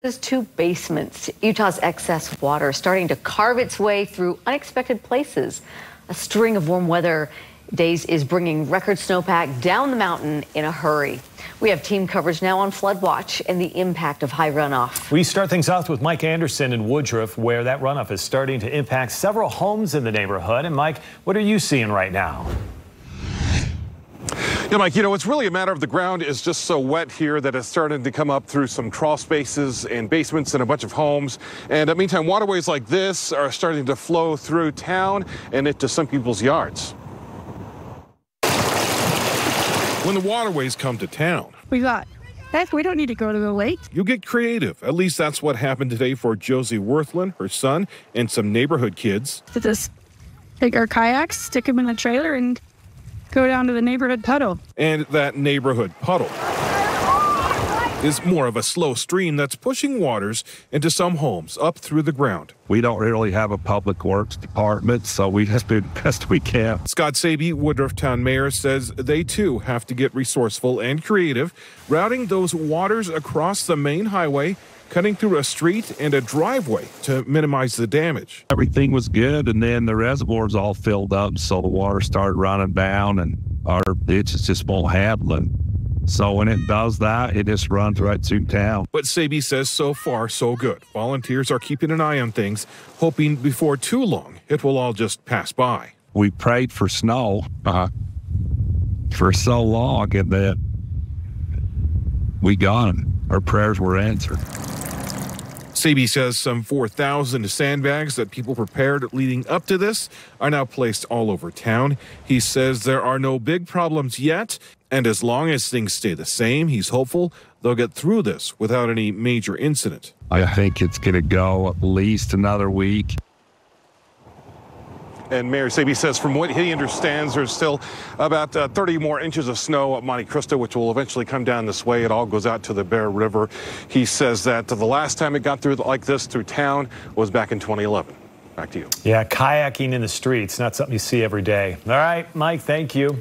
There's two basements. Utah's excess water starting to carve its way through unexpected places. A string of warm weather days is bringing record snowpack down the mountain in a hurry. We have team coverage now on flood watch and the impact of high runoff. We start things off with Mike Anderson in Woodruff, where that runoff is starting to impact several homes in the neighborhood. And Mike, what are you seeing right now? Yeah, Mike, it's really a matter of the ground is just so wet here that it's starting to come up through some crawl spaces and basements in a bunch of homes. And meantime, waterways like this are starting to flow through town and into some people's yards. When the waterways come to town, we don't need to go to the lake. You get creative. At least that's what happened today for Josie Worthland, her son, and some neighborhood kids. To just take our kayaks, stick them in the trailer, and go down to the neighborhood puddle. And that neighborhood puddle is more of a slow stream that's pushing waters into some homes up through the ground. We don't really have a public works department, so we just do the best we can. Scott Saby, Woodruff town mayor, says they too have to get resourceful and creative, routing those waters across the main highway, cutting through a street and a driveway to minimize the damage. Everything was good, and then the reservoirs all filled up, so the water started running down, and our ditches just won't handle it. So when it does that, it just runs right through town. But Saby says so far, so good. Volunteers are keeping an eye on things, hoping before too long it will all just pass by. We prayed for snow for so long, and then we got them. Our prayers were answered. Saby says some 4,000 sandbags that people prepared leading up to this are now placed all over town. He says there are no big problems yet, and as long as things stay the same, he's hopeful they'll get through this without any major incident. I think it's going to go at least another week. And Mayor Saby says from what he understands, there's still about 30 more inches of snow at Monte Cristo, which will eventually come down this way. It all goes out to the Bear River. He says that the last time it got through like this through town was back in 2011. Back to you. Yeah, kayaking in the streets, not something you see every day. All right, Mike, thank you.